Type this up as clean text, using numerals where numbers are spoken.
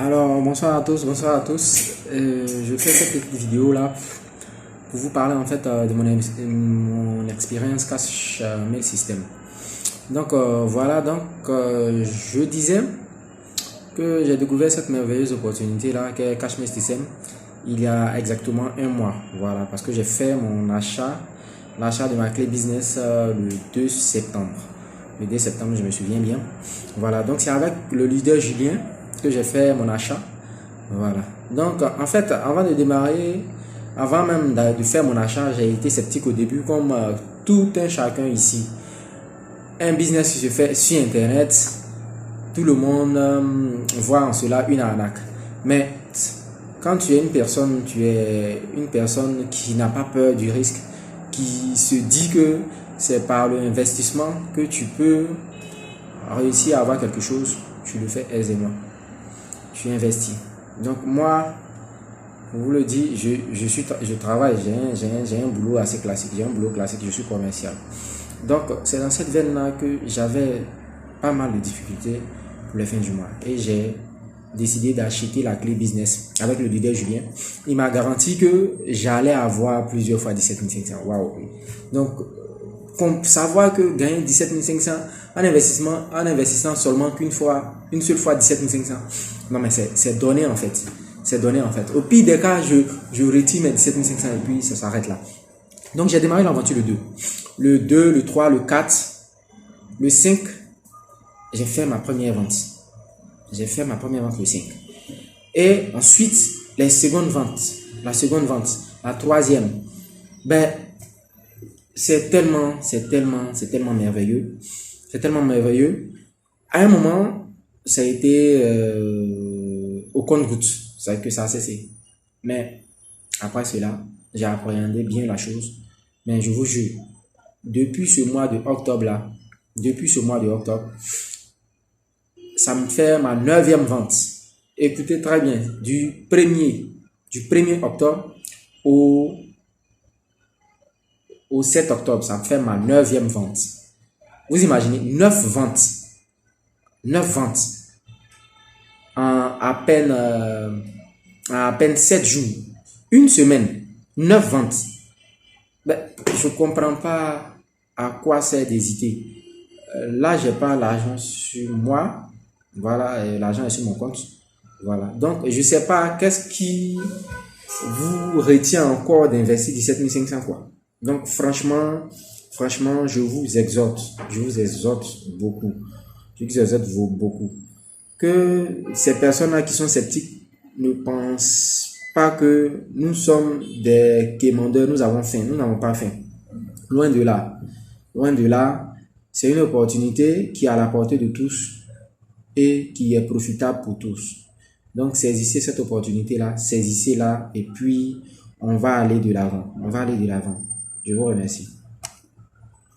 Alors, bonsoir à tous, bonsoir à tous. Je fais cette petite vidéo là pour vous parler en fait de mon expérience Cash Mail System. Donc voilà, je disais que j'ai découvert cette merveilleuse opportunité là qui est Cash Mail System il y a exactement un mois. Voilà, parce que j'ai fait l'achat de ma clé business le 2 septembre. Le 2 septembre, je me souviens bien. Voilà, donc c'est avec le leader Julien que j'ai fait mon achat. Voilà. Donc, en fait, avant de démarrer, avant même de faire mon achat, j'ai été sceptique au début, comme tout un chacun ici. Un business qui se fait sur Internet, tout le monde voit en cela une arnaque. Mais quand tu es une personne qui n'a pas peur du risque, qui se dit que c'est par l'investissement que tu peux réussir à avoir quelque chose, tu le fais aisément. Tu investis. Donc moi, je vous le dis, je travaille, j'ai un boulot assez classique, j'ai un boulot classique, je suis commercial. Donc c'est dans cette veine-là que j'avais pas mal de difficultés pour les fins du mois. Et j'ai décidé d'acheter la clé business avec le leader Julien. Il m'a garanti que j'allais avoir plusieurs fois 17 500. Waouh! Donc, savoir que gagner 17 500 en investissant seulement une seule fois 17 500. Non, mais c'est donné en fait. C'est donné en fait. Au pire des cas, je retire mes 17 500 et puis ça s'arrête là. Donc, j'ai démarré l'aventure le 2. Le 2, le 3, le 4, le 5, j'ai fait ma première vente. J'ai fait ma première vente le 5. Et ensuite, les secondes ventes. La seconde vente. La troisième. Ben, c'est tellement merveilleux. C'est tellement merveilleux. À un moment, ça a été au compte-gouttes. C'est vrai que ça a cessé. Mais après cela, j'ai appréhendé bien la chose. Mais je vous jure, depuis ce mois de octobre là, ça me fait ma 9e vente. Écoutez très bien, du 1er octobre au 7 octobre, ça me fait ma 9e vente. Vous imaginez, 9 ventes. 9 ventes en à peine 7 jours. Une semaine, 9 ventes. Ben, je ne comprends pas à quoi c'est d'hésiter. Là, j'ai pas l'argent sur moi. Voilà, l'argent est sur mon compte. Voilà. Donc, je ne sais pas qu'est-ce qui vous retient encore d'investir 17 500 quoi. Donc, franchement, je vous exhorte beaucoup. Je vous exhorte beaucoup. Que ces personnes-là qui sont sceptiques ne pensent pas que nous sommes des quémandeurs, nous avons faim. Nous n'avons pas faim. Loin de là. Loin de là, c'est une opportunité qui est à la portée de tous et qui est profitable pour tous. Donc, saisissez cette opportunité-là, saisissez-la et puis on va aller de l'avant. Je vous remercie.